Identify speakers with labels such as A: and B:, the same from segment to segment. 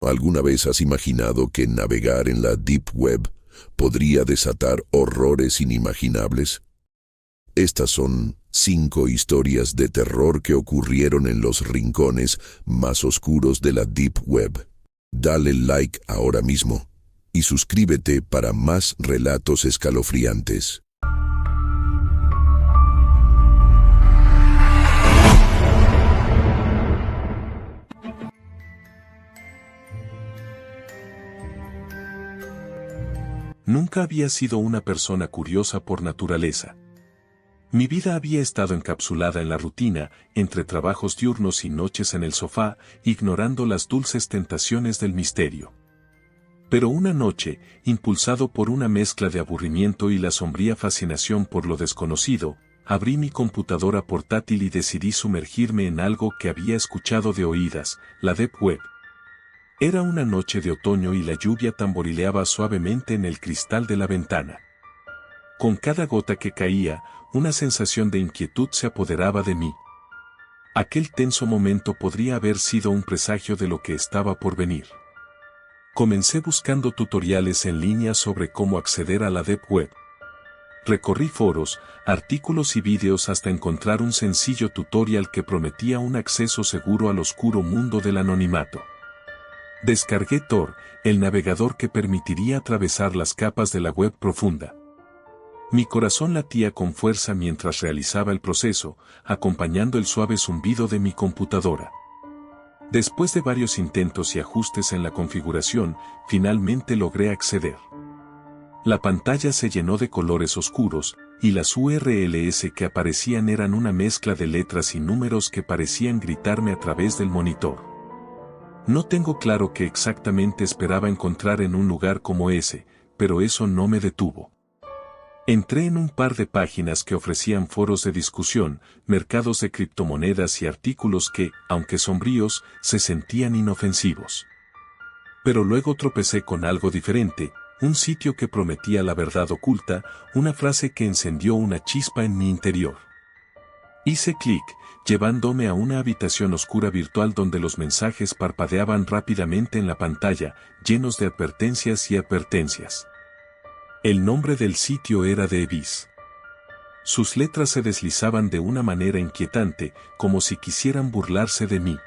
A: ¿Alguna vez has imaginado que navegar en la Deep Web podría desatar horrores inimaginables? Estas son 5 historias de terror que ocurrieron en los rincones más oscuros de la Deep Web. Dale like ahora mismo y suscríbete para más relatos escalofriantes.
B: Nunca había sido una persona curiosa por naturaleza. Mi vida había estado encapsulada en la rutina, entre trabajos diurnos y noches en el sofá, ignorando las dulces tentaciones del misterio. Pero una noche, impulsado por una mezcla de aburrimiento y la sombría fascinación por lo desconocido, abrí mi computadora portátil y decidí sumergirme en algo que había escuchado de oídas, la Deep Web. Era una noche de otoño y la lluvia tamborileaba suavemente en el cristal de la ventana. Con cada gota que caía, una sensación de inquietud se apoderaba de mí. Aquel tenso momento podría haber sido un presagio de lo que estaba por venir. Comencé buscando tutoriales en línea sobre cómo acceder a la Deep Web. Recorrí foros, artículos y vídeos hasta encontrar un sencillo tutorial que prometía un acceso seguro al oscuro mundo del anonimato. Descargué Tor, el navegador que permitiría atravesar las capas de la web profunda. Mi corazón latía con fuerza mientras realizaba el proceso, acompañando el suave zumbido de mi computadora. Después de varios intentos y ajustes en la configuración, finalmente logré acceder. La pantalla se llenó de colores oscuros, y las URLs que aparecían eran una mezcla de letras y números que parecían gritarme a través del monitor. No tengo claro qué exactamente esperaba encontrar en un lugar como ese, pero eso no me detuvo. Entré en un par de páginas que ofrecían foros de discusión, mercados de criptomonedas y artículos que, aunque sombríos, se sentían inofensivos. Pero luego tropecé con algo diferente, un sitio que prometía la verdad oculta, una frase que encendió una chispa en mi interior. Hice clic, llevándome a una habitación oscura virtual donde los mensajes parpadeaban rápidamente en la pantalla, llenos de advertencias y advertencias. El nombre del sitio era The Abyss. Sus letras se deslizaban de una manera inquietante, como si quisieran burlarse de mí.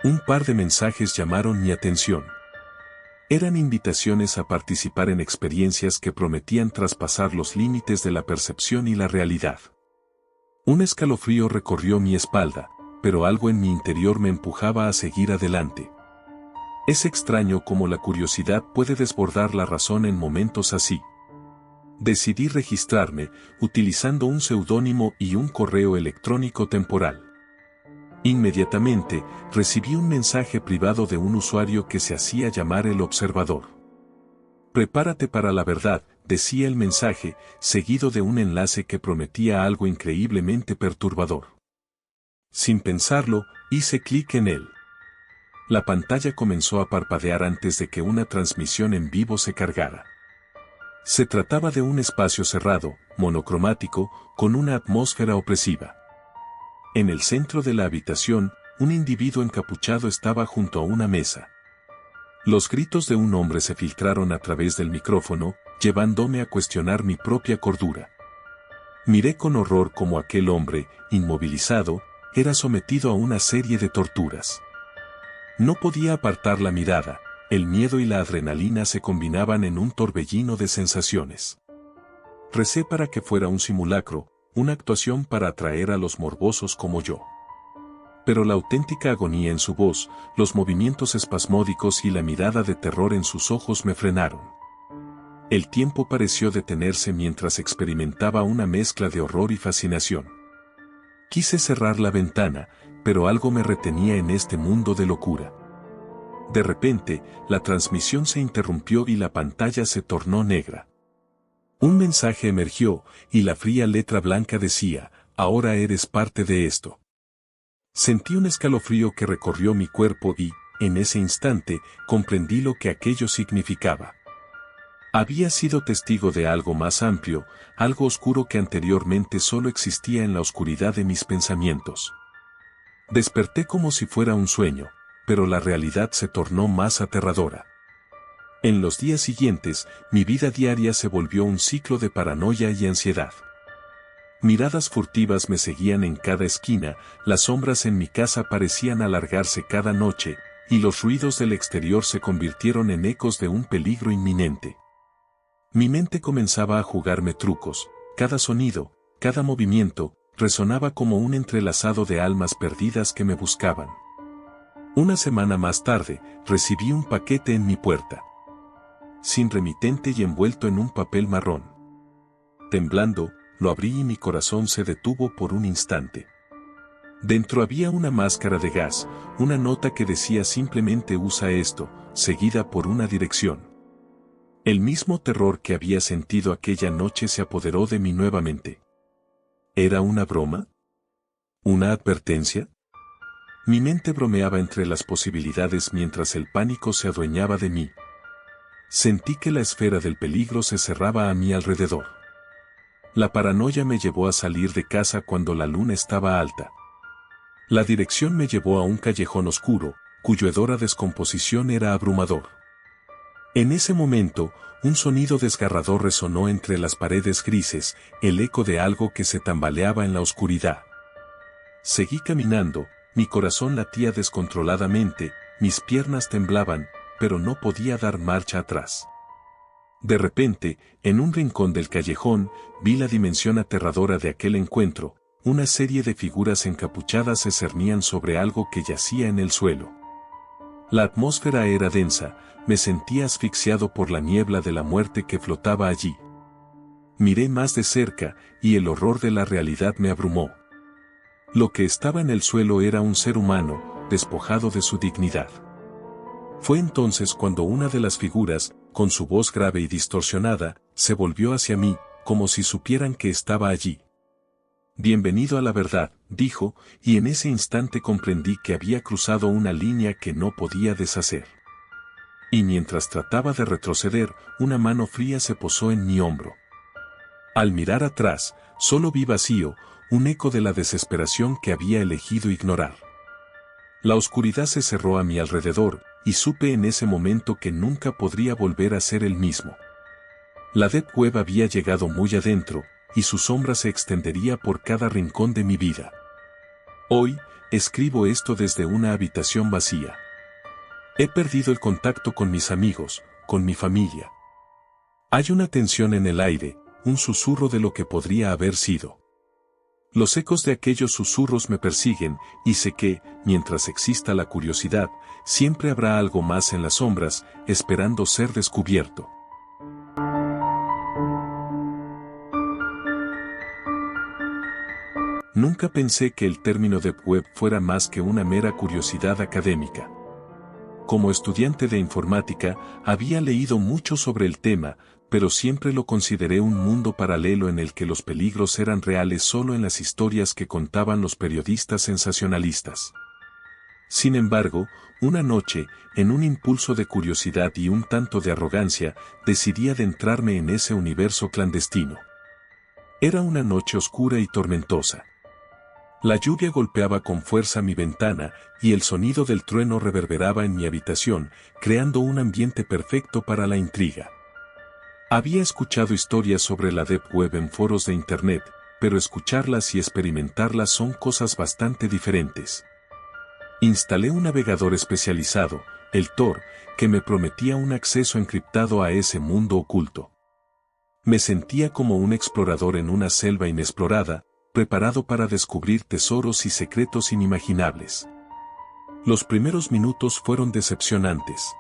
B: Un par de mensajes llamaron mi atención. Eran invitaciones a participar en experiencias que prometían traspasar los límites de la percepción y la realidad. Un escalofrío recorrió mi espalda, pero algo en mi interior me empujaba a seguir adelante. Es extraño cómo la curiosidad puede desbordar la razón en momentos así. Decidí registrarme, utilizando un seudónimo y un correo electrónico temporal. Inmediatamente, recibí un mensaje privado de un usuario que se hacía llamar El Observador. Prepárate para la verdad, decía el mensaje, seguido de un enlace que prometía algo increíblemente perturbador. Sin pensarlo, hice clic en él. La pantalla comenzó a parpadear antes de que una transmisión en vivo se cargara. Se trataba de un espacio cerrado, monocromático, con una atmósfera opresiva. En el centro de la habitación, un individuo encapuchado estaba junto a una mesa. Los gritos de un hombre se filtraron a través del micrófono, llevándome a cuestionar mi propia cordura. Miré con horror cómo aquel hombre, inmovilizado, era sometido a una serie de torturas. No podía apartar la mirada, el miedo y la adrenalina se combinaban en un torbellino de sensaciones. Recé para que fuera un simulacro, una actuación para atraer a los morbosos como yo. Pero la auténtica agonía en su voz, los movimientos espasmódicos y la mirada de terror en sus ojos me frenaron. El tiempo pareció detenerse mientras experimentaba una mezcla de horror y fascinación. Quise cerrar la ventana, pero algo me retenía en este mundo de locura. De repente, la transmisión se interrumpió y la pantalla se tornó negra. Un mensaje emergió, y la fría letra blanca decía, «Ahora eres parte de esto». Sentí un escalofrío que recorrió mi cuerpo y, en ese instante, comprendí lo que aquello significaba. Había sido testigo de algo más amplio, algo oscuro que anteriormente solo existía en la oscuridad de mis pensamientos. Desperté como si fuera un sueño, pero la realidad se tornó más aterradora. En los días siguientes, mi vida diaria se volvió un ciclo de paranoia y ansiedad. Miradas furtivas me seguían en cada esquina, las sombras en mi casa parecían alargarse cada noche, y los ruidos del exterior se convirtieron en ecos de un peligro inminente. Mi mente comenzaba a jugarme trucos, cada sonido, cada movimiento, resonaba como un entrelazado de almas perdidas que me buscaban. Una semana más tarde, recibí un paquete en mi puerta. Sin remitente y envuelto en un papel marrón. Temblando, lo abrí y mi corazón se detuvo por un instante. Dentro había una máscara de gas, una nota que decía simplemente usa esto, seguida por una dirección. El mismo terror que había sentido aquella noche se apoderó de mí nuevamente. ¿Era una broma? ¿Una advertencia? Mi mente bromeaba entre las posibilidades mientras el pánico se adueñaba de mí. Sentí que la esfera del peligro se cerraba a mi alrededor. La paranoia me llevó a salir de casa cuando la luna estaba alta. La dirección me llevó a un callejón oscuro, cuyo hedor a descomposición era abrumador. En ese momento, un sonido desgarrador resonó entre las paredes grises, el eco de algo que se tambaleaba en la oscuridad. Seguí caminando, mi corazón latía descontroladamente, mis piernas temblaban, pero no podía dar marcha atrás. De repente, en un rincón del callejón, vi la dimensión aterradora de aquel encuentro, una serie de figuras encapuchadas se cernían sobre algo que yacía en el suelo. La atmósfera era densa, me sentía asfixiado por la niebla de la muerte que flotaba allí. Miré más de cerca, y el horror de la realidad me abrumó. Lo que estaba en el suelo era un ser humano, despojado de su dignidad. Fue entonces cuando una de las figuras, con su voz grave y distorsionada, se volvió hacia mí, como si supieran que estaba allí. «Bienvenido a la verdad», dijo, y en ese instante comprendí que había cruzado una línea que no podía deshacer. Y mientras trataba de retroceder, una mano fría se posó en mi hombro. Al mirar atrás, solo vi vacío, un eco de la desesperación que había elegido ignorar. La oscuridad se cerró a mi alrededor, y supe en ese momento que nunca podría volver a ser el mismo. La Deep Web había llegado muy adentro, y su sombra se extendería por cada rincón de mi vida. Hoy, escribo esto desde una habitación vacía. He perdido el contacto con mis amigos, con mi familia. Hay una tensión en el aire, un susurro de lo que podría haber sido. Los ecos de aquellos susurros me persiguen, y sé que, mientras exista la curiosidad, siempre habrá algo más en las sombras, esperando ser descubierto. Nunca pensé que el término Deep Web fuera más que una mera curiosidad académica. Como estudiante de informática, había leído mucho sobre el tema, pero siempre lo consideré un mundo paralelo en el que los peligros eran reales solo en las historias que contaban los periodistas sensacionalistas. Sin embargo, una noche, en un impulso de curiosidad y un tanto de arrogancia, decidí adentrarme en ese universo clandestino. Era una noche oscura y tormentosa. La lluvia golpeaba con fuerza mi ventana, y el sonido del trueno reverberaba en mi habitación, creando un ambiente perfecto para la intriga. Había escuchado historias sobre la Deep Web en foros de Internet, pero escucharlas y experimentarlas son cosas bastante diferentes. Instalé un navegador especializado, el Tor, que me prometía un acceso encriptado a ese mundo oculto. Me sentía como un explorador en una selva inexplorada, preparado para descubrir tesoros y secretos inimaginables. Los primeros minutos fueron decepcionantes.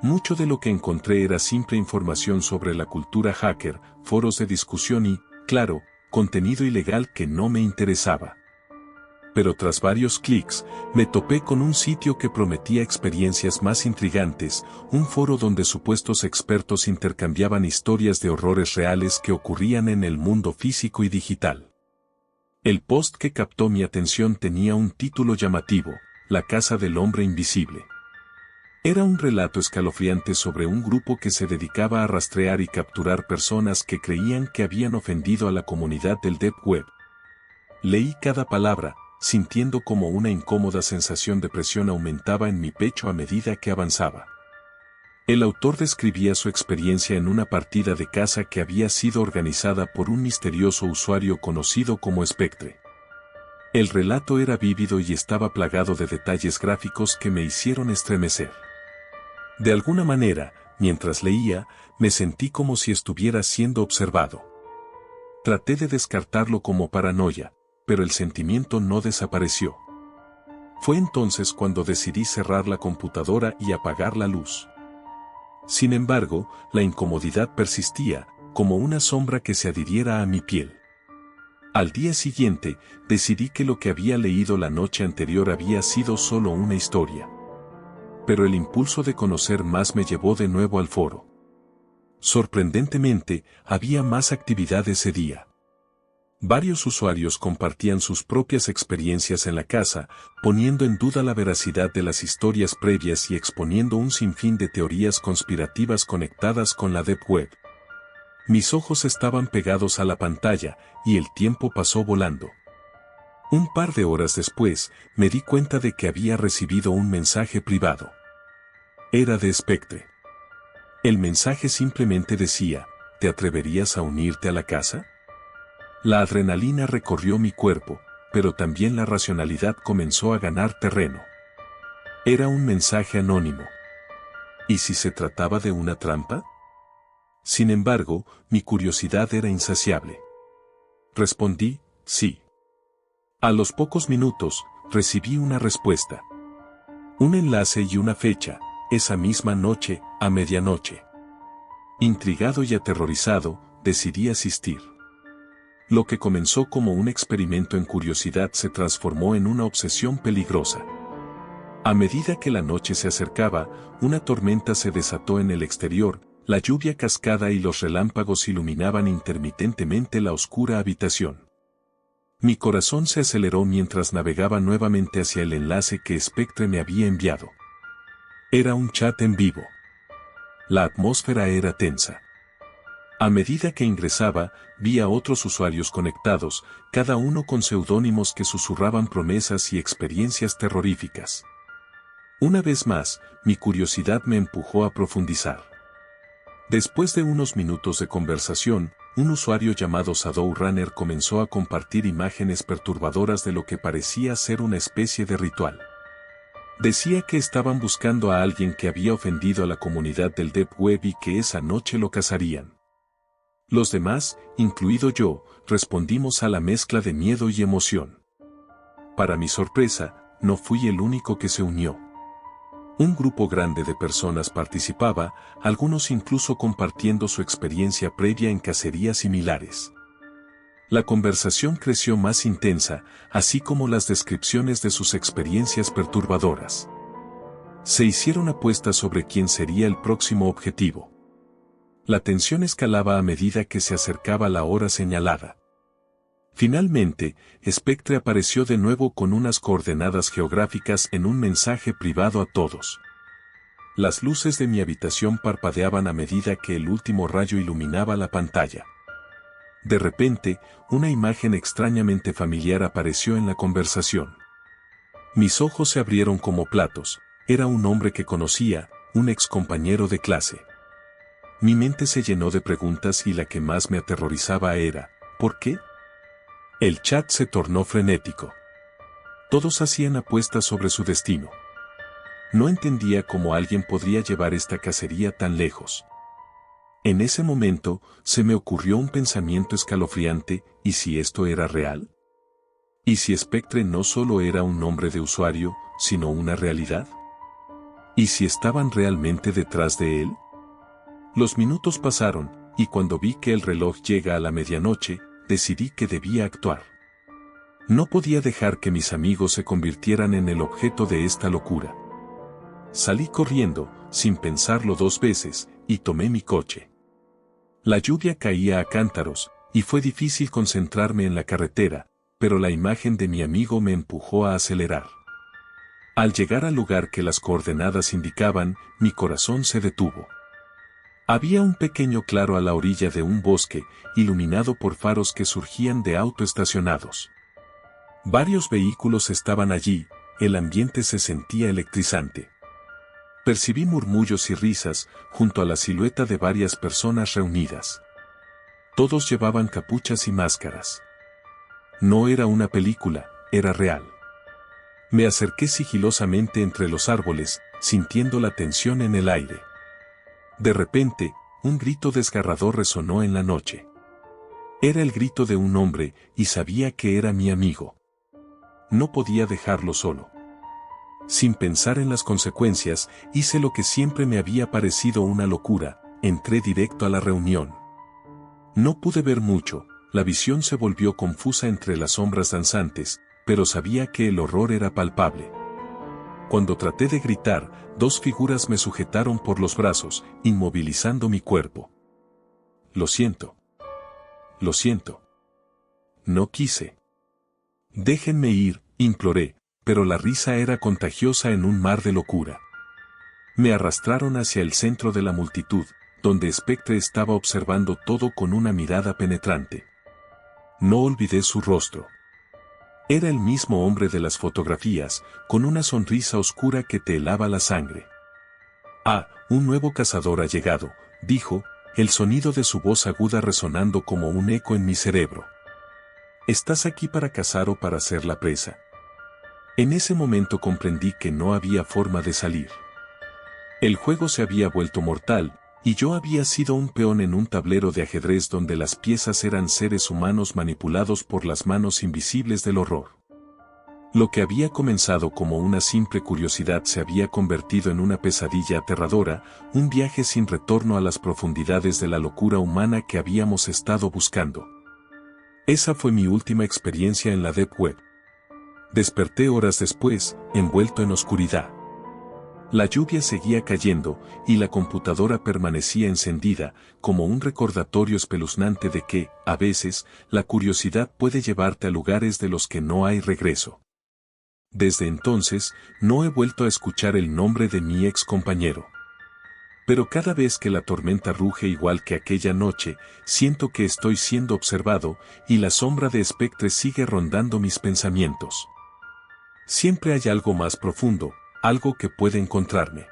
B: Mucho de lo que encontré era simple información sobre la cultura hacker, foros de discusión y, claro, contenido ilegal que no me interesaba. Pero tras varios clics, me topé con un sitio que prometía experiencias más intrigantes, un foro donde supuestos expertos intercambiaban historias de horrores reales que ocurrían en el mundo físico y digital. El post que captó mi atención tenía un título llamativo, La Casa del Hombre Invisible. Era un relato escalofriante sobre un grupo que se dedicaba a rastrear y capturar personas que creían que habían ofendido a la comunidad del Deep Web. Leí cada palabra, sintiendo como una incómoda sensación de presión aumentaba en mi pecho a medida que avanzaba. El autor describía su experiencia en una partida de caza que había sido organizada por un misterioso usuario conocido como Spectre. El relato era vívido y estaba plagado de detalles gráficos que me hicieron estremecer. De alguna manera, mientras leía, me sentí como si estuviera siendo observado. Traté de descartarlo como paranoia, pero el sentimiento no desapareció. Fue entonces cuando decidí cerrar la computadora y apagar la luz. Sin embargo, la incomodidad persistía, como una sombra que se adhiriera a mi piel. Al día siguiente, decidí que lo que había leído la noche anterior había sido solo una historia. Pero el impulso de conocer más me llevó de nuevo al foro. Sorprendentemente, había más actividad ese día. Varios usuarios compartían sus propias experiencias en la casa, poniendo en duda la veracidad de las historias previas y exponiendo un sinfín de teorías conspirativas conectadas con la Deep Web. Mis ojos estaban pegados a la pantalla, y el tiempo pasó volando. Un par de horas después, me di cuenta de que había recibido un mensaje privado. Era de Spectre. El mensaje simplemente decía, ¿te atreverías a unirte a la casa? La adrenalina recorrió mi cuerpo, pero también la racionalidad comenzó a ganar terreno. Era un mensaje anónimo. ¿Y si se trataba de una trampa? Sin embargo, mi curiosidad era insaciable. Respondí, sí. A los pocos minutos, recibí una respuesta. Un enlace y una fecha, esa misma noche, a medianoche. Intrigado y aterrorizado, decidí asistir. Lo que comenzó como un experimento en curiosidad se transformó en una obsesión peligrosa. A medida que la noche se acercaba, una tormenta se desató en el exterior, la lluvia cascada y los relámpagos iluminaban intermitentemente la oscura habitación. Mi corazón se aceleró mientras navegaba nuevamente hacia el enlace que Spectre me había enviado. Era un chat en vivo. La atmósfera era tensa. A medida que ingresaba, vi a otros usuarios conectados, cada uno con seudónimos que susurraban promesas y experiencias terroríficas. Una vez más, mi curiosidad me empujó a profundizar. Después de unos minutos de conversación, un usuario llamado Shadowrunner comenzó a compartir imágenes perturbadoras de lo que parecía ser una especie de ritual. Decía que estaban buscando a alguien que había ofendido a la comunidad del Deep Web y que esa noche lo cazarían. Los demás, incluido yo, respondimos a la mezcla de miedo y emoción. Para mi sorpresa, no fui el único que se unió. Un grupo grande de personas participaba, algunos incluso compartiendo su experiencia previa en cacerías similares. La conversación creció más intensa, así como las descripciones de sus experiencias perturbadoras. Se hicieron apuestas sobre quién sería el próximo objetivo. La tensión escalaba a medida que se acercaba la hora señalada. Finalmente, Spectre apareció de nuevo con unas coordenadas geográficas en un mensaje privado a todos. Las luces de mi habitación parpadeaban a medida que el último rayo iluminaba la pantalla. De repente, una imagen extrañamente familiar apareció en la conversación. Mis ojos se abrieron como platos. Era un hombre que conocía, un ex compañero de clase. Mi mente se llenó de preguntas y la que más me aterrorizaba era, ¿por qué? El chat se tornó frenético. Todos hacían apuestas sobre su destino. No entendía cómo alguien podría llevar esta cacería tan lejos. En ese momento, se me ocurrió un pensamiento escalofriante, ¿y si esto era real? ¿Y si Spectre no solo era un nombre de usuario, sino una realidad? ¿Y si estaban realmente detrás de él? Los minutos pasaron, y cuando vi que el reloj llega a la medianoche, decidí que debía actuar. No podía dejar que mis amigos se convirtieran en el objeto de esta locura. Salí corriendo, sin pensarlo dos veces, y tomé mi coche. La lluvia caía a cántaros, y fue difícil concentrarme en la carretera, pero la imagen de mi amigo me empujó a acelerar. Al llegar al lugar que las coordenadas indicaban, mi corazón se detuvo. Había un pequeño claro a la orilla de un bosque, iluminado por faros que surgían de autos estacionados. Varios vehículos estaban allí, el ambiente se sentía electrizante. Percibí murmullos y risas junto a la silueta de varias personas reunidas. Todos llevaban capuchas y máscaras. No era una película, era real. Me acerqué sigilosamente entre los árboles, sintiendo la tensión en el aire. De repente, un grito desgarrador resonó en la noche. Era el grito de un hombre, y sabía que era mi amigo. No podía dejarlo solo. Sin pensar en las consecuencias, hice lo que siempre me había parecido una locura, entré directo a la reunión. No pude ver mucho, la visión se volvió confusa entre las sombras danzantes, pero sabía que el horror era palpable. Cuando traté de gritar, dos figuras me sujetaron por los brazos, inmovilizando mi cuerpo. Lo siento. Lo siento. No quise. Déjenme ir, imploré, pero la risa era contagiosa en un mar de locura. Me arrastraron hacia el centro de la multitud, donde Spectre estaba observando todo con una mirada penetrante. No olvidé su rostro. Era el mismo hombre de las fotografías, con una sonrisa oscura que te helaba la sangre. «Ah, un nuevo cazador ha llegado», dijo, el sonido de su voz aguda resonando como un eco en mi cerebro. «¿Estás aquí para cazar o para ser la presa?» En ese momento comprendí que no había forma de salir. El juego se había vuelto mortal, y yo había sido un peón en un tablero de ajedrez donde las piezas eran seres humanos manipulados por las manos invisibles del horror. Lo que había comenzado como una simple curiosidad se había convertido en una pesadilla aterradora, un viaje sin retorno a las profundidades de la locura humana que habíamos estado buscando. Esa fue mi última experiencia en la Deep Web. Desperté horas después, envuelto en oscuridad. La lluvia seguía cayendo, y la computadora permanecía encendida, como un recordatorio espeluznante de que, a veces, la curiosidad puede llevarte a lugares de los que no hay regreso. Desde entonces, no he vuelto a escuchar el nombre de mi ex compañero. Pero cada vez que la tormenta ruge igual que aquella noche, siento que estoy siendo observado, y la sombra de Spectre sigue rondando mis pensamientos. Siempre hay algo más profundo, algo que puede encontrarme.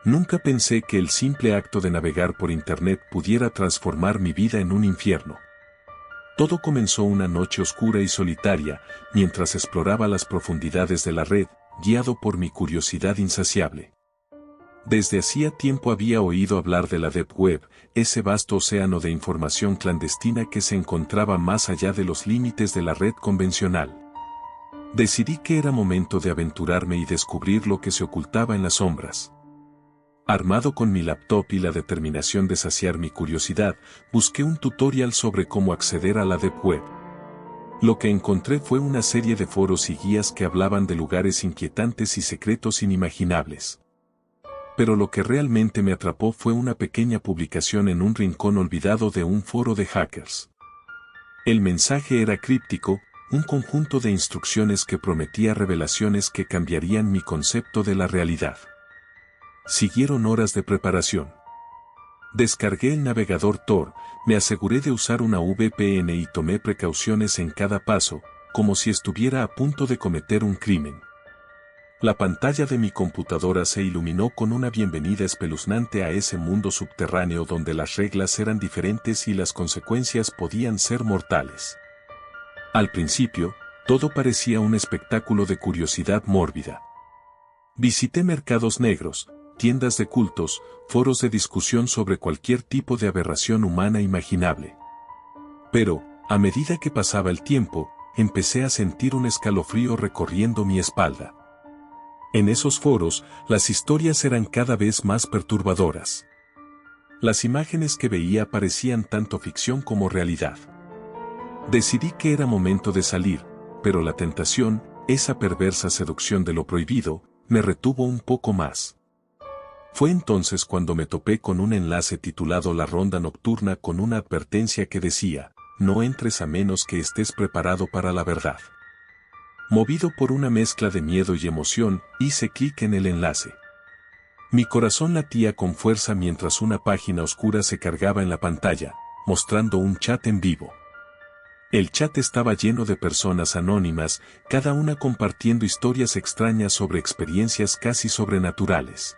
B: Nunca pensé que el simple acto de navegar por Internet pudiera transformar mi vida en un infierno. Todo comenzó una noche oscura y solitaria, mientras exploraba las profundidades de la red, guiado por mi curiosidad insaciable. Desde hacía tiempo había oído hablar de la Deep Web, ese vasto océano de información clandestina que se encontraba más allá de los límites de la red convencional. Decidí que era momento de aventurarme y descubrir lo que se ocultaba en las sombras. Armado con mi laptop y la determinación de saciar mi curiosidad, busqué un tutorial sobre cómo acceder a la Deep Web. Lo que encontré fue una serie de foros y guías que hablaban de lugares inquietantes y secretos inimaginables. Pero lo que realmente me atrapó fue una pequeña publicación en un rincón olvidado de un foro de hackers. El mensaje era críptico, un conjunto de instrucciones que prometía revelaciones que cambiarían mi concepto de la realidad. Siguieron horas de preparación. Descargué el navegador Tor, me aseguré de usar una VPN y tomé precauciones en cada paso, como si estuviera a punto de cometer un crimen. La pantalla de mi computadora se iluminó con una bienvenida espeluznante a ese mundo subterráneo donde las reglas eran diferentes y las consecuencias podían ser mortales. Al principio, todo parecía un espectáculo de curiosidad mórbida. Visité mercados negros, tiendas de cultos, foros de discusión sobre cualquier tipo de aberración humana imaginable. Pero, a medida que pasaba el tiempo, empecé a sentir un escalofrío recorriendo mi espalda. En esos foros, las historias eran cada vez más perturbadoras. Las imágenes que veía parecían tanto ficción como realidad. Decidí que era momento de salir, pero la tentación, esa perversa seducción de lo prohibido, me retuvo un poco más. Fue entonces cuando me topé con un enlace titulado La Ronda Nocturna con una advertencia que decía, no entres a menos que estés preparado para la verdad. Movido por una mezcla de miedo y emoción, hice clic en el enlace. Mi corazón latía con fuerza mientras una página oscura se cargaba en la pantalla, mostrando un chat en vivo. El chat estaba lleno de personas anónimas, cada una compartiendo historias extrañas sobre experiencias casi sobrenaturales.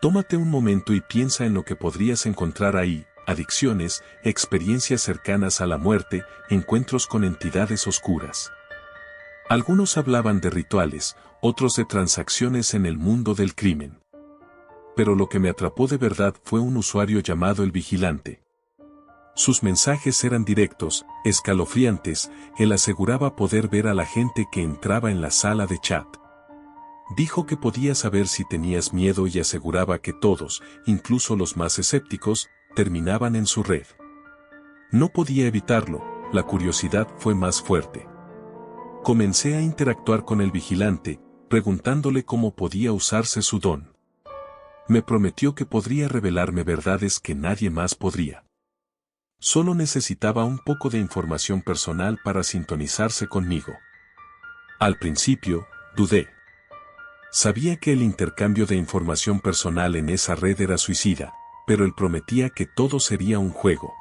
B: Tómate un momento y piensa en lo que podrías encontrar ahí: adicciones, experiencias cercanas a la muerte, encuentros con entidades oscuras. Algunos hablaban de rituales, otros de transacciones en el mundo del crimen. Pero lo que me atrapó de verdad fue un usuario llamado El Vigilante. Sus mensajes eran directos, escalofriantes. Él aseguraba poder ver a la gente que entraba en la sala de chat. Dijo que podía saber si tenías miedo y aseguraba que todos, incluso los más escépticos, terminaban en su red. No podía evitarlo, la curiosidad fue más fuerte. Comencé a interactuar con El Vigilante, preguntándole cómo podía usarse su don. Me prometió que podría revelarme verdades que nadie más podría. Solo necesitaba un poco de información personal para sintonizarse conmigo. Al principio, dudé. Sabía que el intercambio de información personal en esa red era suicida, pero él prometía que todo sería un juego.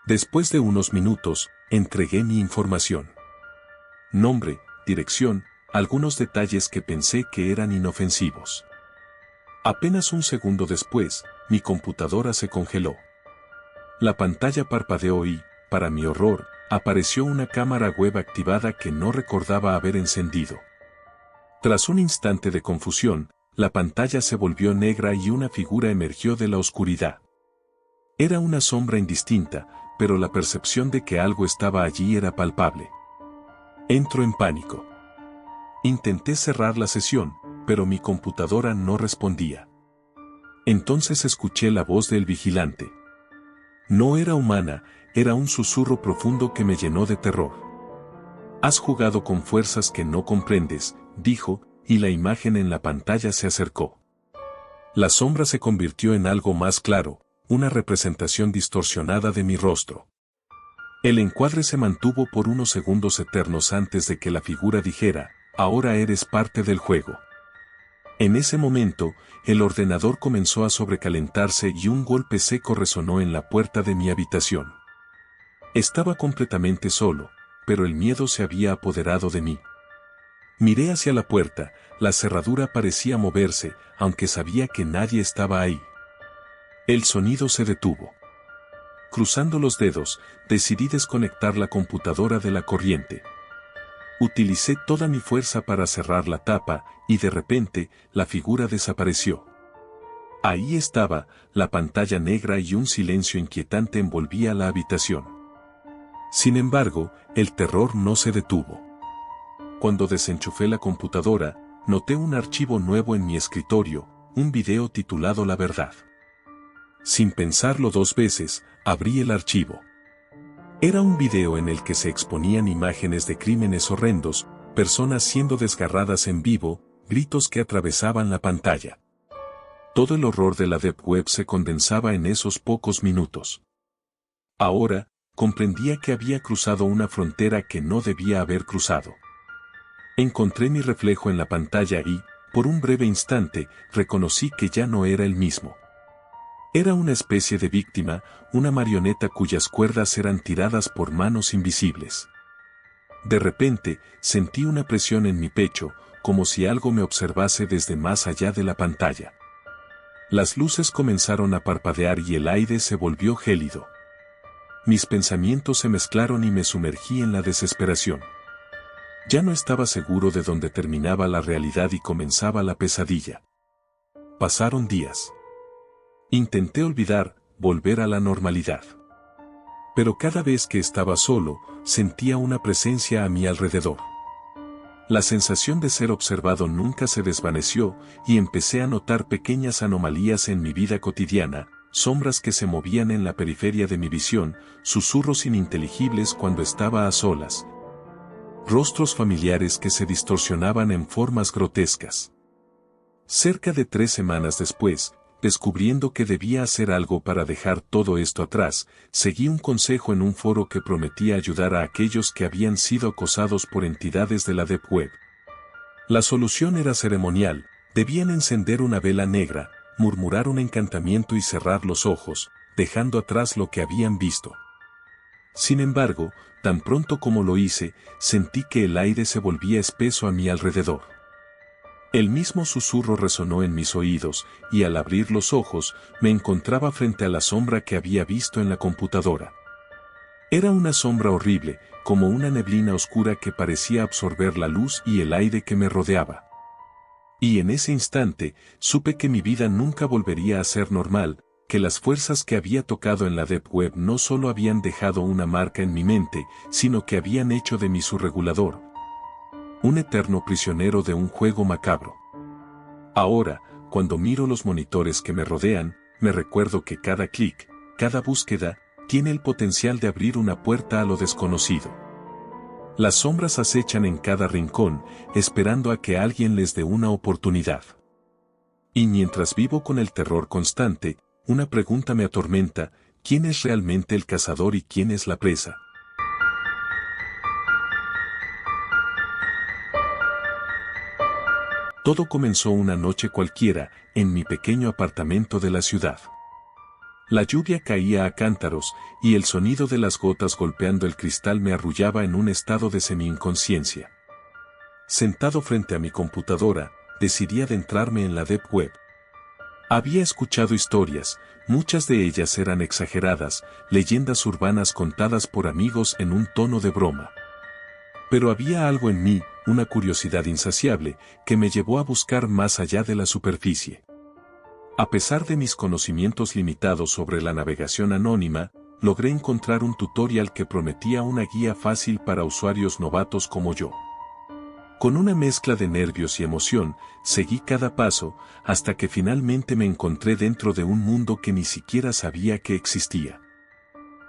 B: Después de unos minutos, entregué mi información. Nombre, dirección, algunos detalles que pensé que eran inofensivos. Apenas un segundo después, mi computadora se congeló. La pantalla parpadeó y, para mi horror, apareció una cámara web activada que no recordaba haber encendido. Tras un instante de confusión, la pantalla se volvió negra y una figura emergió de la oscuridad. Era una sombra indistinta, pero la percepción de que algo estaba allí era palpable. Entro en pánico. Intenté cerrar la sesión, pero mi computadora no respondía. Entonces escuché la voz del vigilante. No era humana, era un susurro profundo que me llenó de terror. Has jugado con fuerzas que no comprendes, dijo, y la imagen en la pantalla se acercó. La sombra se convirtió en algo más claro, una representación distorsionada de mi rostro. El encuadre se mantuvo por unos segundos eternos antes de que la figura dijera: ahora eres parte del juego. En ese momento, el ordenador comenzó a sobrecalentarse y un golpe seco resonó en la puerta de mi habitación. Estaba completamente solo, pero el miedo se había apoderado de mí. Miré hacia la puerta, la cerradura parecía moverse, aunque sabía que nadie estaba ahí. El sonido se detuvo. Cruzando los dedos, decidí desconectar la computadora de la corriente. Utilicé toda mi fuerza para cerrar la tapa, y de repente, la figura desapareció. Ahí estaba, la pantalla negra y un silencio inquietante envolvía la habitación. Sin embargo, el terror no se detuvo. Cuando desenchufé la computadora, noté un archivo nuevo en mi escritorio, un video titulado La Verdad. Sin pensarlo dos veces, abrí el archivo. Era un video en el que se exponían imágenes de crímenes horrendos, personas siendo desgarradas en vivo, gritos que atravesaban la pantalla. Todo el horror de la Deep Web se condensaba en esos pocos minutos. Ahora, comprendía que había cruzado una frontera que no debía haber cruzado. Encontré mi reflejo en la pantalla y, por un breve instante, reconocí que ya no era el mismo. Era una especie de víctima, una marioneta cuyas cuerdas eran tiradas por manos invisibles. De repente, sentí una presión en mi pecho, como si algo me observase desde más allá de la pantalla. Las luces comenzaron a parpadear y el aire se volvió gélido. Mis pensamientos se mezclaron y me sumergí en la desesperación. Ya no estaba seguro de dónde terminaba la realidad y comenzaba la pesadilla. Pasaron días. Intenté olvidar, volver a la normalidad. Pero cada vez que estaba solo, sentía una presencia a mi alrededor. La sensación de ser observado nunca se desvaneció, y empecé a notar pequeñas anomalías en mi vida cotidiana, sombras que se movían en la periferia de mi visión, susurros ininteligibles cuando estaba a solas. Rostros familiares que se distorsionaban en formas grotescas. Cerca de 3 semanas después, descubriendo que debía hacer algo para dejar todo esto atrás, seguí un consejo en un foro que prometía ayudar a aquellos que habían sido acosados por entidades de la Deep Web. La solución era ceremonial: Debían encender una vela negra, murmurar un encantamiento y cerrar los ojos, dejando atrás lo que habían visto. Sin embargo, tan pronto como lo hice, sentí que el aire se volvía espeso a mi alrededor. El mismo susurro resonó en mis oídos, y al abrir los ojos, me encontraba frente a la sombra que había visto en la computadora. Era una sombra horrible, como una neblina oscura que parecía absorber la luz y el aire que me rodeaba. Y en ese instante, supe que mi vida nunca volvería a ser normal, que las fuerzas que había tocado en la Deep Web no solo habían dejado una marca en mi mente, sino que habían hecho de mí su regulador. Un eterno prisionero de un juego macabro. Ahora, cuando miro los monitores que me rodean, me recuerdo que cada clic, cada búsqueda, tiene el potencial de abrir una puerta a lo desconocido. Las sombras acechan en cada rincón, esperando a que alguien les dé una oportunidad. Y mientras vivo con el terror constante, una pregunta me atormenta: ¿quién es realmente el cazador y quién es la presa? Todo comenzó una noche cualquiera, en mi pequeño apartamento de la ciudad. La lluvia caía a cántaros, y el sonido de las gotas golpeando el cristal me arrullaba en un estado de semi-inconsciencia. Sentado frente a mi computadora, decidí adentrarme en la Deep Web. Había escuchado historias, muchas de ellas eran exageradas, leyendas urbanas contadas por amigos en un tono de broma. Pero había algo en mí, una curiosidad insaciable, que me llevó a buscar más allá de la superficie. A pesar de mis conocimientos limitados sobre la navegación anónima, logré encontrar un tutorial que prometía una guía fácil para usuarios novatos como yo. Con una mezcla de nervios y emoción, seguí cada paso, hasta que finalmente me encontré dentro de un mundo que ni siquiera sabía que existía.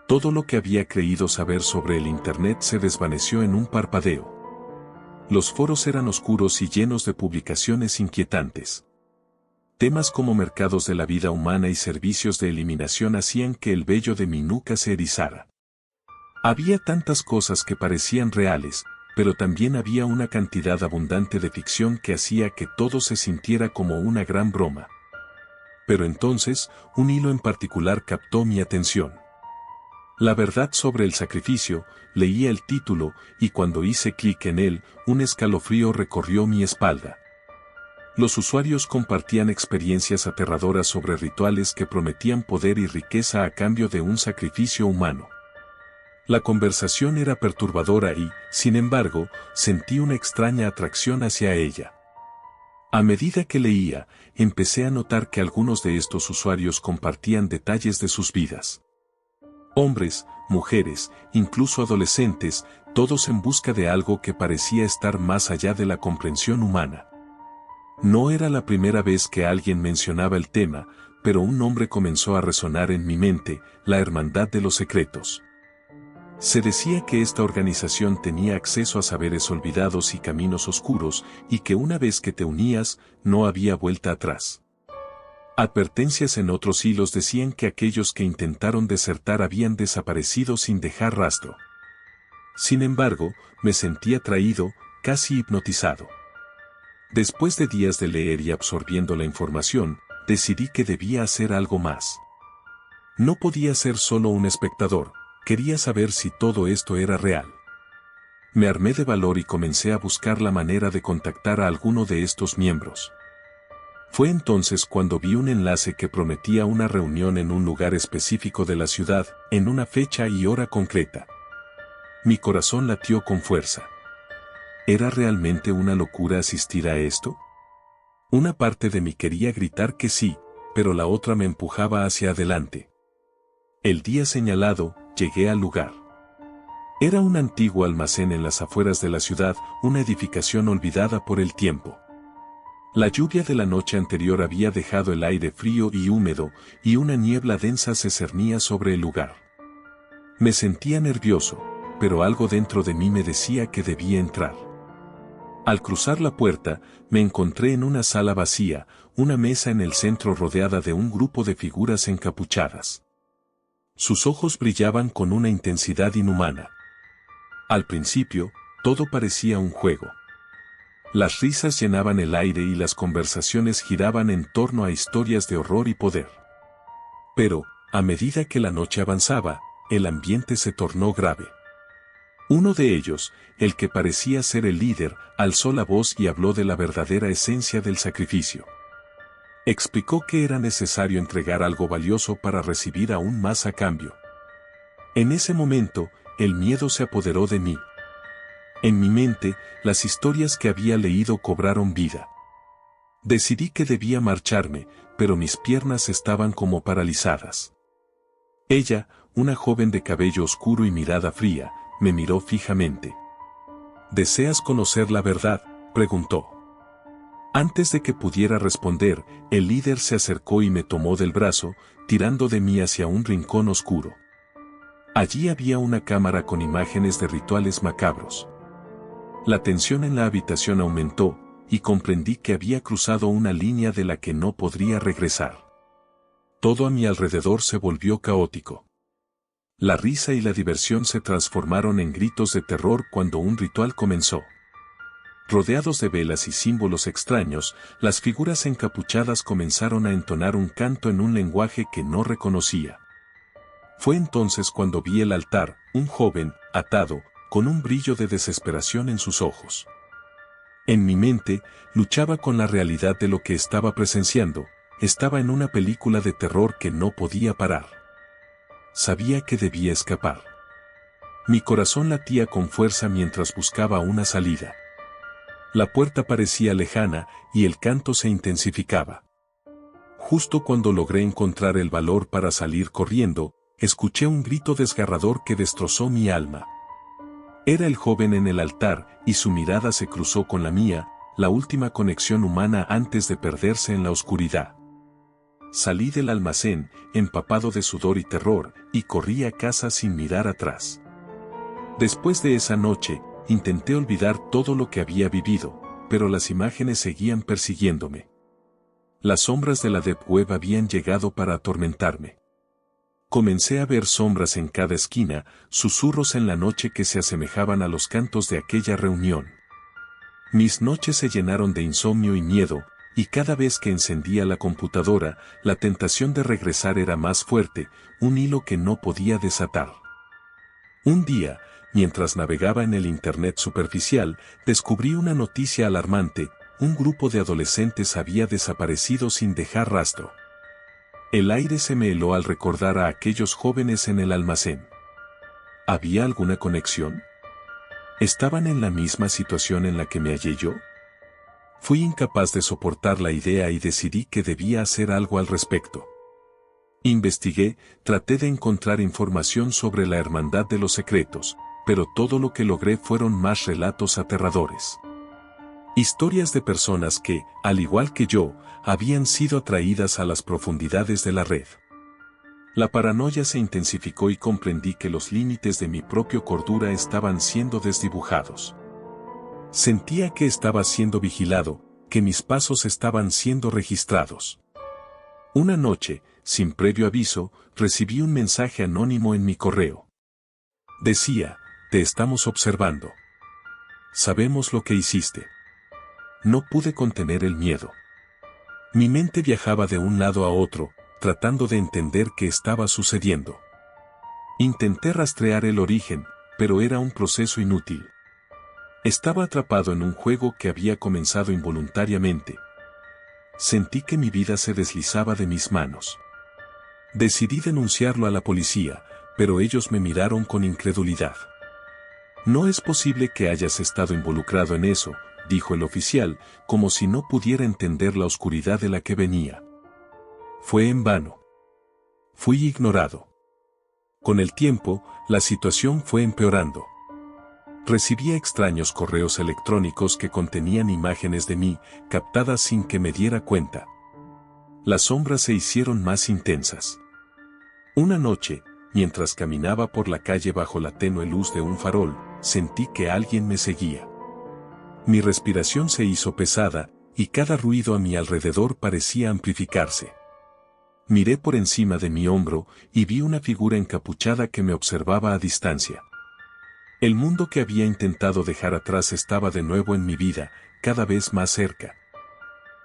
B: Todo lo que había creído saber sobre el Internet se desvaneció en un parpadeo. Los foros eran oscuros y llenos de publicaciones inquietantes. Temas como mercados de la vida humana y servicios de eliminación hacían que el vello de mi nuca se erizara. Había tantas cosas que parecían reales, pero también había una cantidad abundante de ficción que hacía que todo se sintiera como una gran broma. Pero entonces, un hilo en particular captó mi atención. La verdad sobre el sacrificio. Leía el título, y cuando hice clic en él, un escalofrío recorrió mi espalda. Los usuarios compartían experiencias aterradoras sobre rituales que prometían poder y riqueza a cambio de un sacrificio humano. La conversación era perturbadora y, sin embargo, sentí una extraña atracción hacia ella. A medida que leía, empecé a notar que algunos de estos usuarios compartían detalles de sus vidas. Hombres, mujeres, incluso adolescentes, todos en busca de algo que parecía estar más allá de la comprensión humana. No era la primera vez que alguien mencionaba el tema, pero un nombre comenzó a resonar en mi mente: la Hermandad de los Secretos. Se decía que esta organización tenía acceso a saberes olvidados y caminos oscuros, y que una vez que te unías, no había vuelta atrás. Advertencias en otros hilos decían que aquellos que intentaron desertar habían desaparecido sin dejar rastro. Sin embargo, me sentí atraído, casi hipnotizado. Después de días de leer y absorbiendo la información, decidí que debía hacer algo más. No podía ser solo un espectador, quería saber si todo esto era real. Me armé de valor y comencé a buscar la manera de contactar a alguno de estos miembros. Fue entonces cuando vi un enlace que prometía una reunión en un lugar específico de la ciudad, en una fecha y hora concreta. Mi corazón latió con fuerza. ¿Era realmente una locura asistir a esto? Una parte de mí quería gritar que sí, pero la otra me empujaba hacia adelante. El día señalado, llegué al lugar. Era un antiguo almacén en las afueras de la ciudad, una edificación olvidada por el tiempo. La lluvia de la noche anterior había dejado el aire frío y húmedo, y una niebla densa se cernía sobre el lugar. Me sentía nervioso, pero algo dentro de mí me decía que debía entrar. Al cruzar la puerta, me encontré en una sala vacía, una mesa en el centro rodeada de un grupo de figuras encapuchadas. Sus ojos brillaban con una intensidad inhumana. Al principio, todo parecía un juego. Las risas llenaban el aire y las conversaciones giraban en torno a historias de horror y poder. Pero, a medida que la noche avanzaba, el ambiente se tornó grave. Uno de ellos, el que parecía ser el líder, alzó la voz y habló de la verdadera esencia del sacrificio. Explicó que era necesario entregar algo valioso para recibir aún más a cambio. En ese momento, el miedo se apoderó de mí. En mi mente, las historias que había leído cobraron vida. Decidí que debía marcharme, pero mis piernas estaban como paralizadas. Ella, una joven de cabello oscuro y mirada fría, me miró fijamente. ¿Deseas conocer la verdad?, preguntó. Antes de que pudiera responder, el líder se acercó y me tomó del brazo, tirando de mí hacia un rincón oscuro. Allí había una cámara con imágenes de rituales macabros. La tensión en la habitación aumentó, y comprendí que había cruzado una línea de la que no podría regresar. Todo a mi alrededor se volvió caótico. La risa y la diversión se transformaron en gritos de terror cuando un ritual comenzó. Rodeados de velas y símbolos extraños, las figuras encapuchadas comenzaron a entonar un canto en un lenguaje que no reconocía. Fue entonces cuando vi el altar, un joven, atado, con un brillo de desesperación en sus ojos. En mi mente, luchaba con la realidad de lo que estaba presenciando. Estaba en una película de terror que no podía parar. Sabía que debía escapar. Mi corazón latía con fuerza mientras buscaba una salida. La puerta parecía lejana y el canto se intensificaba. Justo cuando logré encontrar el valor para salir corriendo, escuché un grito desgarrador que destrozó mi alma. Era el joven en el altar, y su mirada se cruzó con la mía, la última conexión humana antes de perderse en la oscuridad. Salí del almacén, empapado de sudor y terror, y corrí a casa sin mirar atrás. Después de esa noche, intenté olvidar todo lo que había vivido, pero las imágenes seguían persiguiéndome. Las sombras de la Deep Web habían llegado para atormentarme. Comencé a ver sombras en cada esquina, susurros en la noche que se asemejaban a los cantos de aquella reunión. Mis noches se llenaron de insomnio y miedo, y cada vez que encendía la computadora, la tentación de regresar era más fuerte, un hilo que no podía desatar. Un día, mientras navegaba en el Internet superficial, descubrí una noticia alarmante: un grupo de adolescentes había desaparecido sin dejar rastro. El aire se me heló al recordar a aquellos jóvenes en el almacén. ¿Había alguna conexión? ¿Estaban en la misma situación en la que me hallé yo? Fui incapaz de soportar la idea y decidí que debía hacer algo al respecto. Investigué, traté de encontrar información sobre la Hermandad de los Secretos, pero todo lo que logré fueron más relatos aterradores. Historias de personas que, al igual que yo, habían sido atraídas a las profundidades de la red. La paranoia se intensificó y comprendí que los límites de mi propia cordura estaban siendo desdibujados. Sentía que estaba siendo vigilado, que mis pasos estaban siendo registrados. Una noche, sin previo aviso, recibí un mensaje anónimo en mi correo. Decía: te estamos observando. Sabemos lo que hiciste. No pude contener el miedo. Mi mente viajaba de un lado a otro, tratando de entender qué estaba sucediendo. Intenté rastrear el origen, pero era un proceso inútil. Estaba atrapado en un juego que había comenzado involuntariamente. Sentí que mi vida se deslizaba de mis manos. Decidí denunciarlo a la policía, pero ellos me miraron con incredulidad. No es posible que hayas estado involucrado en eso, dijo el oficial, como si no pudiera entender la oscuridad de la que venía. Fue en vano. Fui ignorado. Con el tiempo, la situación fue empeorando. Recibía extraños correos electrónicos que contenían imágenes de mí, captadas sin que me diera cuenta. Las sombras se hicieron más intensas. Una noche, mientras caminaba por la calle bajo la tenue luz de un farol, sentí que alguien me seguía. Mi respiración se hizo pesada, y cada ruido a mi alrededor parecía amplificarse. Miré por encima de mi hombro, y vi una figura encapuchada que me observaba a distancia. El mundo que había intentado dejar atrás estaba de nuevo en mi vida, cada vez más cerca.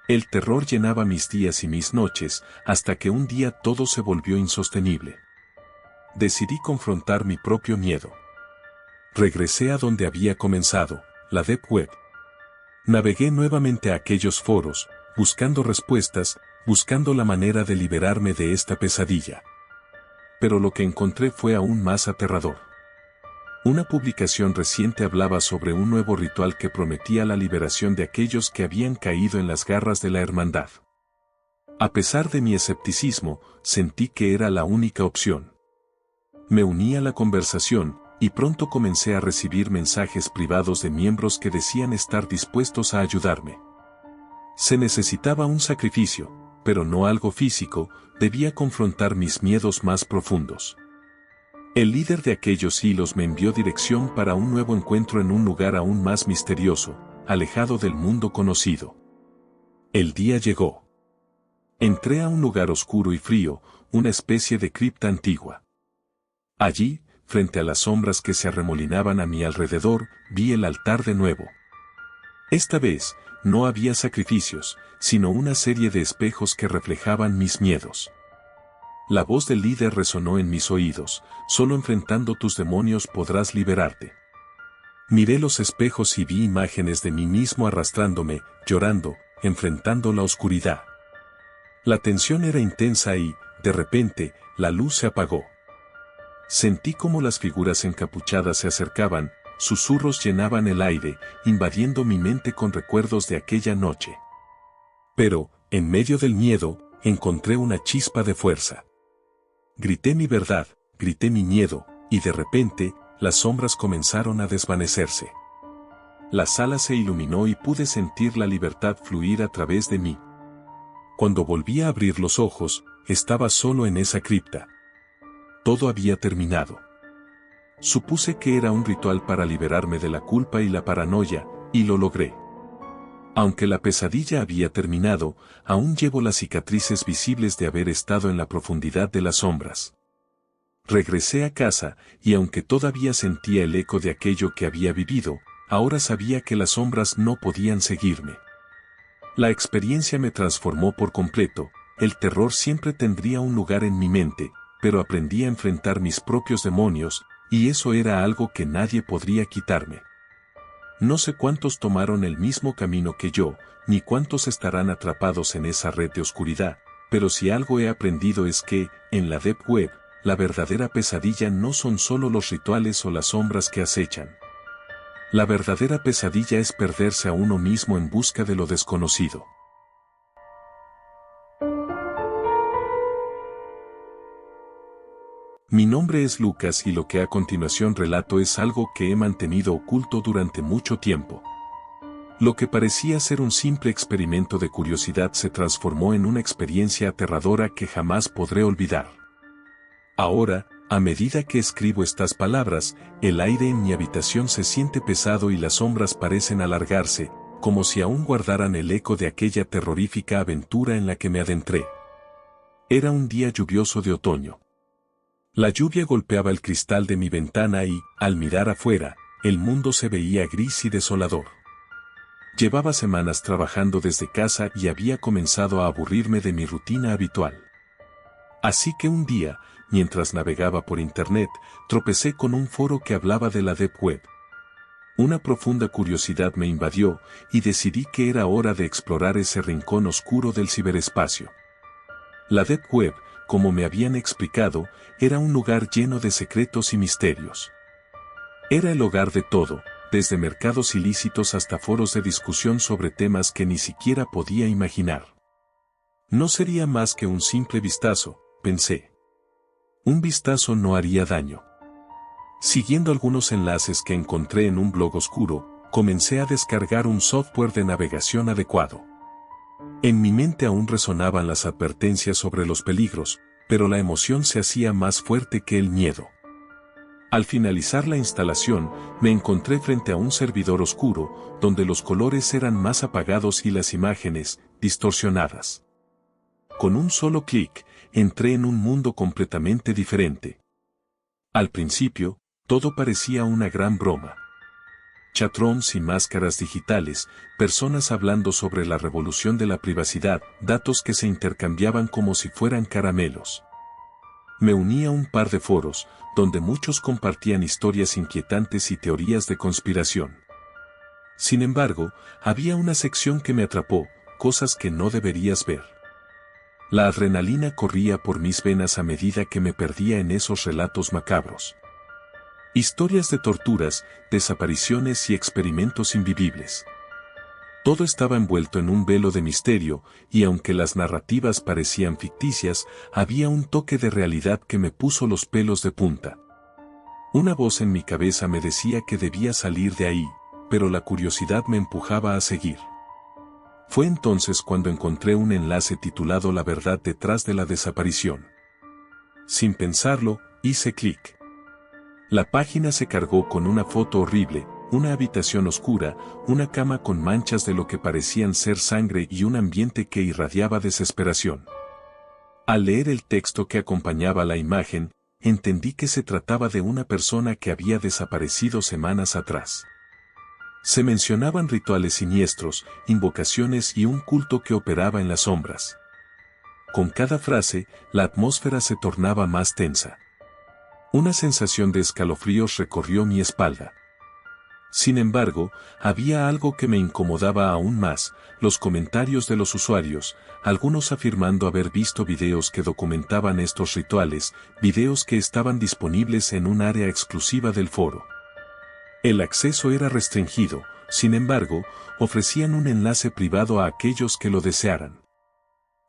B: El terror llenaba mis días y mis noches, hasta que un día todo se volvió insostenible. Decidí confrontar mi propio miedo. Regresé a donde había comenzado, la Deep Web. Navegué nuevamente a aquellos foros, buscando respuestas, buscando la manera de liberarme de esta pesadilla. Pero lo que encontré fue aún más aterrador. Una publicación reciente hablaba sobre un nuevo ritual que prometía la liberación de aquellos que habían caído en las garras de la hermandad. A pesar de mi escepticismo, sentí que era la única opción. Me uní a la conversación, y pronto comencé a recibir mensajes privados de miembros que decían estar dispuestos a ayudarme. Se necesitaba un sacrificio, pero no algo físico, debía confrontar mis miedos más profundos. El líder de aquellos hilos me envió dirección para un nuevo encuentro en un lugar aún más misterioso, alejado del mundo conocido. El día llegó. Entré a un lugar oscuro y frío, una especie de cripta antigua. Allí, frente a las sombras que se arremolinaban a mi alrededor, vi el altar de nuevo. Esta vez, no había sacrificios, sino una serie de espejos que reflejaban mis miedos. La voz del líder resonó en mis oídos: solo enfrentando tus demonios podrás liberarte. Miré los espejos y vi imágenes de mí mismo arrastrándome, llorando, enfrentando la oscuridad. La tensión era intensa y, de repente, la luz se apagó. Sentí como las figuras encapuchadas se acercaban, susurros llenaban el aire, invadiendo mi mente con recuerdos de aquella noche. Pero, en medio del miedo, encontré una chispa de fuerza. Grité mi verdad, grité mi miedo, y de repente, las sombras comenzaron a desvanecerse. La sala se iluminó y pude sentir la libertad fluir a través de mí. Cuando volví a abrir los ojos, estaba solo en esa cripta. Todo había terminado. Supuse que era un ritual para liberarme de la culpa y la paranoia, y lo logré. Aunque la pesadilla había terminado, aún llevo las cicatrices visibles de haber estado en la profundidad de las sombras. Regresé a casa, y aunque todavía sentía el eco de aquello que había vivido, ahora sabía que las sombras no podían seguirme. La experiencia me transformó por completo. El terror siempre tendría un lugar en mi mente, pero aprendí a enfrentar mis propios demonios, y eso era algo que nadie podría quitarme. No sé cuántos tomaron el mismo camino que yo, ni cuántos estarán atrapados en esa red de oscuridad, pero si algo he aprendido es que, en la Deep Web, la verdadera pesadilla no son solo los rituales o las sombras que acechan. La verdadera pesadilla es perderse a uno mismo en busca de lo desconocido. Mi nombre es Lucas y lo que a continuación relato es algo que he mantenido oculto durante mucho tiempo. Lo que parecía ser un simple experimento de curiosidad se transformó en una experiencia aterradora que jamás podré olvidar. Ahora, a medida que escribo estas palabras, el aire en mi habitación se siente pesado y las sombras parecen alargarse, como si aún guardaran el eco de aquella terrorífica aventura en la que me adentré. Era un día lluvioso de otoño. La lluvia golpeaba el cristal de mi ventana y, al mirar afuera, el mundo se veía gris y desolador. Llevaba semanas trabajando desde casa y había comenzado a aburrirme de mi rutina habitual. Así que un día, mientras navegaba por internet, tropecé con un foro que hablaba de la Deep Web. Una profunda curiosidad me invadió, y decidí que era hora de explorar ese rincón oscuro del ciberespacio. La Deep Web, como me habían explicado, era un lugar lleno de secretos y misterios. Era el hogar de todo, desde mercados ilícitos hasta foros de discusión sobre temas que ni siquiera podía imaginar. No sería más que un simple vistazo, pensé. Un vistazo no haría daño. Siguiendo algunos enlaces que encontré en un blog oscuro, comencé a descargar un software de navegación adecuado. En mi mente aún resonaban las advertencias sobre los peligros, pero la emoción se hacía más fuerte que el miedo. Al finalizar la instalación, me encontré frente a un servidor oscuro, donde los colores eran más apagados y las imágenes, distorsionadas. Con un solo clic, entré en un mundo completamente diferente. Al principio, Todo parecía una gran broma. Chatrons y máscaras digitales, personas hablando sobre la revolución de la privacidad, datos que se intercambiaban como si fueran caramelos. Me uní a un par de foros, donde muchos compartían historias inquietantes y teorías de conspiración. Sin embargo, había una sección que me atrapó, cosas que no deberías ver. La adrenalina corría por mis venas a medida que me perdía en esos relatos macabros. Historias de torturas, desapariciones y experimentos invivibles. Todo estaba envuelto en un velo de misterio, y aunque las narrativas parecían ficticias, había un toque de realidad que me puso los pelos de punta. Una voz en mi cabeza me decía que debía salir de ahí, pero la curiosidad me empujaba a seguir. Fue entonces cuando encontré un enlace titulado La verdad detrás de la desaparición. Sin pensarlo, hice clic. La página se cargó con una foto horrible, una habitación oscura, una cama con manchas de lo que parecían ser sangre y un ambiente que irradiaba desesperación. Al leer el texto que acompañaba la imagen, entendí que se trataba de una persona que había desaparecido semanas atrás. Se mencionaban rituales siniestros, invocaciones y un culto que operaba en las sombras. Con cada frase, la atmósfera se tornaba más tensa. Una sensación de escalofríos recorrió mi espalda. Sin embargo, había algo que me incomodaba aún más, los comentarios de los usuarios, algunos afirmando haber visto videos que documentaban estos rituales, videos que estaban disponibles en un área exclusiva del foro. El acceso era restringido, sin embargo, ofrecían un enlace privado a aquellos que lo desearan.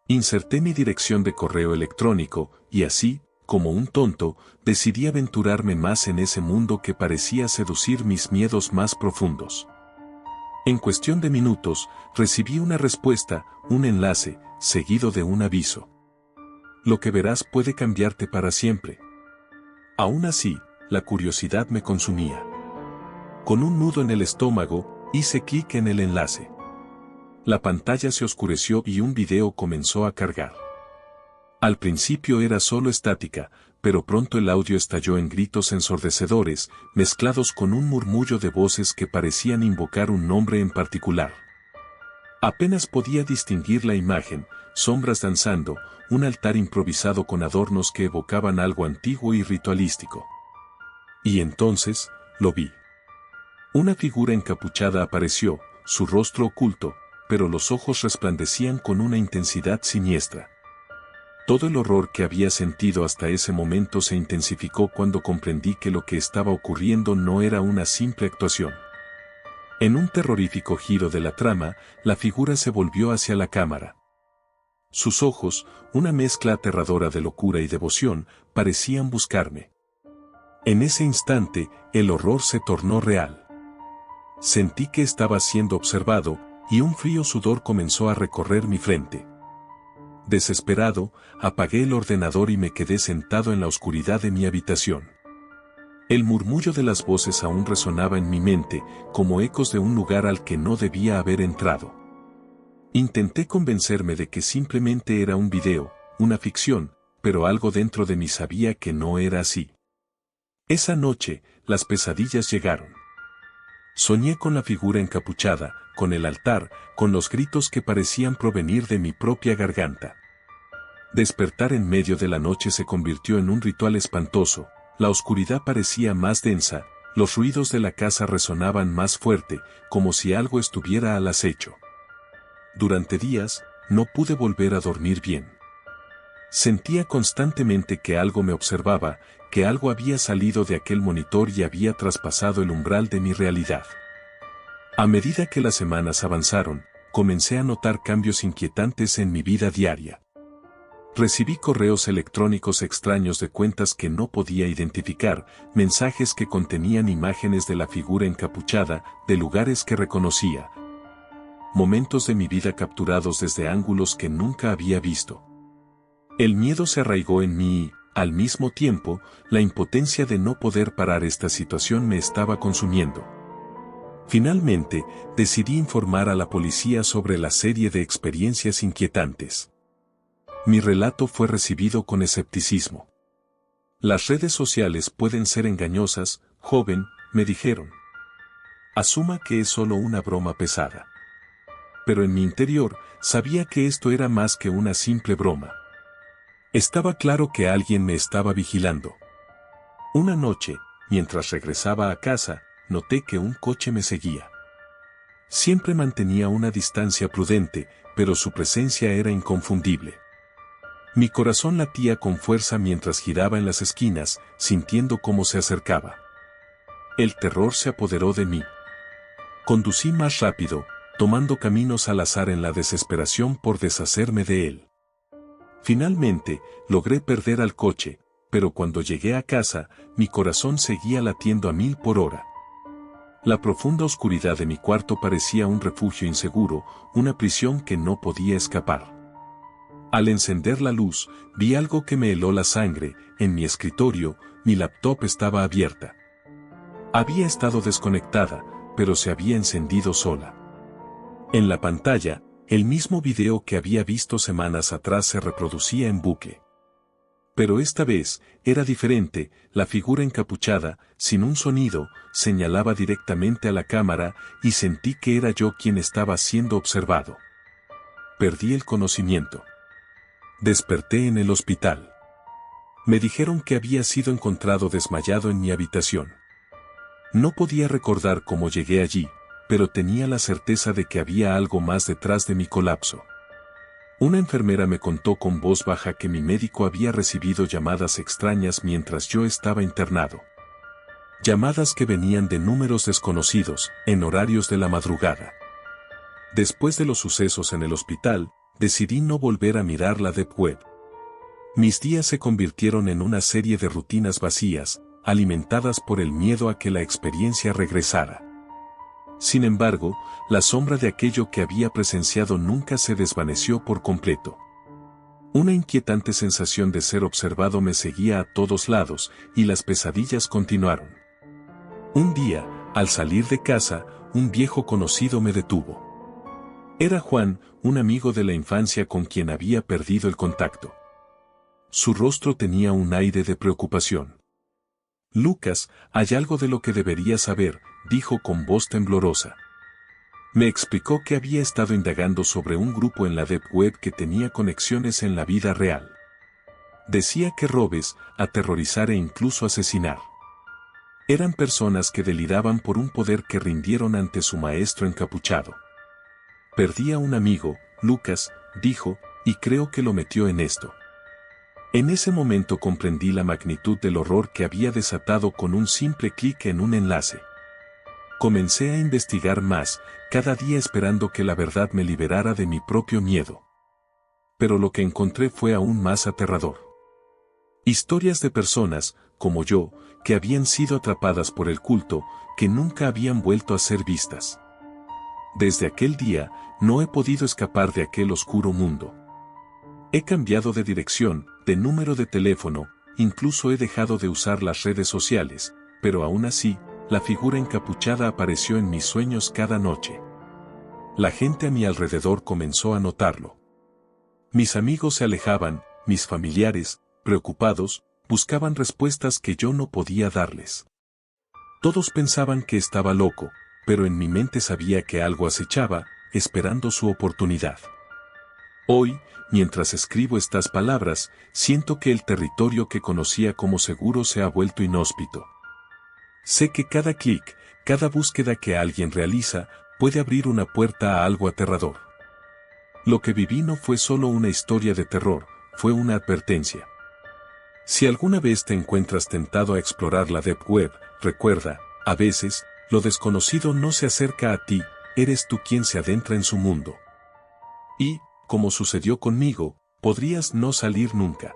B: Inserté mi dirección de correo electrónico, y así, como un tonto, decidí aventurarme más en ese mundo que parecía seducir mis miedos más profundos. En cuestión de minutos, recibí una respuesta, un enlace, seguido de un aviso. Lo que verás puede cambiarte para siempre. Aún así, la curiosidad me consumía. Con un nudo en el estómago, hice clic en el enlace. La pantalla se oscureció y un video comenzó a cargar. Al principio era solo estática, pero pronto el audio estalló en gritos ensordecedores, mezclados con un murmullo de voces que parecían invocar un nombre en particular. Apenas podía distinguir la imagen, sombras danzando, un altar improvisado con adornos que evocaban algo antiguo y ritualístico. Y entonces, lo vi. Una figura encapuchada apareció, su rostro oculto, pero los ojos resplandecían con una intensidad siniestra. Todo el horror que había sentido hasta ese momento se intensificó cuando comprendí que lo que estaba ocurriendo no era una simple actuación. En un terrorífico giro de la trama, la figura se volvió hacia la cámara. Sus ojos, una mezcla aterradora de locura y devoción, parecían buscarme. En ese instante, el horror se tornó real. Sentí que estaba siendo observado, y un frío sudor comenzó a recorrer mi frente. Desesperado, apagué el ordenador y me quedé sentado en la oscuridad de mi habitación. El murmullo de las voces aún resonaba en mi mente, como ecos de un lugar al que no debía haber entrado. Intenté convencerme de que simplemente era un video, una ficción, pero algo dentro de mí sabía que no era así. Esa noche, las pesadillas llegaron. Soñé con la figura encapuchada, con el altar, con los gritos que parecían provenir de mi propia garganta. Despertar en medio de la noche se convirtió en un ritual espantoso, la oscuridad parecía más densa, los ruidos de la casa resonaban más fuerte, como si algo estuviera al acecho. Durante días, no pude volver a dormir bien. Sentía constantemente que algo me observaba, que algo había salido de aquel monitor y había traspasado el umbral de mi realidad. A medida que las semanas avanzaron, comencé a notar cambios inquietantes en mi vida diaria. Recibí correos electrónicos extraños de cuentas que no podía identificar, mensajes que contenían imágenes de la figura encapuchada, de lugares que reconocía. Momentos de mi vida capturados desde ángulos que nunca había visto. El miedo se arraigó en mí y, al mismo tiempo, la impotencia de no poder parar esta situación me estaba consumiendo. Finalmente, decidí informar a la policía sobre la serie de experiencias inquietantes. Mi relato fue recibido con escepticismo. Las redes sociales pueden ser engañosas, joven, me dijeron. Asuma que es solo una broma pesada. Pero en mi interior, sabía que esto era más que una simple broma. Estaba claro que alguien me estaba vigilando. Una noche, mientras regresaba a casa, noté que un coche me seguía. Siempre mantenía una distancia prudente, pero su presencia era inconfundible. Mi corazón latía con fuerza mientras giraba en las esquinas, sintiendo cómo se acercaba. El terror se apoderó de mí. Conducí más rápido, tomando caminos al azar en la desesperación por deshacerme de él. Finalmente, logré perder al coche, pero cuando llegué a casa, mi corazón seguía latiendo a 1000 por hora. La profunda oscuridad de mi cuarto parecía un refugio inseguro, una prisión que no podía escapar. Al encender la luz, vi algo que me heló la sangre. En mi escritorio, mi laptop estaba abierta. Había estado desconectada, pero se había encendido sola. En la pantalla, el mismo video que había visto semanas atrás se reproducía en bucle. Pero esta vez, era diferente. La figura encapuchada, sin un sonido, señalaba directamente a la cámara y sentí que era yo quien estaba siendo observado. Perdí el conocimiento. Desperté en el hospital. Me dijeron que había sido encontrado desmayado en mi habitación. No podía recordar cómo llegué allí, pero tenía la certeza de que había algo más detrás de mi colapso. Una enfermera me contó con voz baja que mi médico había recibido llamadas extrañas mientras yo estaba internado. Llamadas que venían de números desconocidos, en horarios de la madrugada. Después de los sucesos en el hospital, decidí no volver a mirar la Deep Web. Mis días se convirtieron en una serie de rutinas vacías, alimentadas por el miedo a que la experiencia regresara. Sin embargo, la sombra de aquello que había presenciado nunca se desvaneció por completo. Una inquietante sensación de ser observado me seguía a todos lados, y las pesadillas continuaron. Un día, al salir de casa, un viejo conocido me detuvo. Era Juan, un amigo de la infancia con quien había perdido el contacto. Su rostro tenía un aire de preocupación. «Lucas, hay algo de lo que deberías saber», dijo con voz temblorosa. Me explicó que había estado indagando sobre un grupo en la Deep Web que tenía conexiones en la vida real. Decía que robes, aterrorizar e incluso asesinar. Eran personas que deliraban por un poder que rindieron ante su maestro encapuchado. Perdí a un amigo, Lucas, dijo, y creo que lo metió en esto. En ese momento comprendí la magnitud del horror que había desatado con un simple clic en un enlace. Comencé a investigar más, cada día esperando que la verdad me liberara de mi propio miedo. Pero lo que encontré fue aún más aterrador. Historias de personas, como yo, que habían sido atrapadas por el culto, que nunca habían vuelto a ser vistas. Desde aquel día, no he podido escapar de aquel oscuro mundo. He cambiado de dirección, de número de teléfono, incluso he dejado de usar las redes sociales, pero aún así, la figura encapuchada apareció en mis sueños cada noche. La gente a mi alrededor comenzó a notarlo. Mis amigos se alejaban, mis familiares, preocupados, buscaban respuestas que yo no podía darles. Todos pensaban que estaba loco, pero en mi mente sabía que algo acechaba, esperando su oportunidad. Hoy, mientras escribo estas palabras, siento que el territorio que conocía como seguro se ha vuelto inhóspito. Sé que cada clic, cada búsqueda que alguien realiza, puede abrir una puerta a algo aterrador. Lo que viví no fue solo una historia de terror, fue una advertencia. Si alguna vez te encuentras tentado a explorar la Deep Web, recuerda, a veces, lo desconocido no se acerca a ti, eres tú quien se adentra en su mundo. Y, como sucedió conmigo, podrías no salir nunca.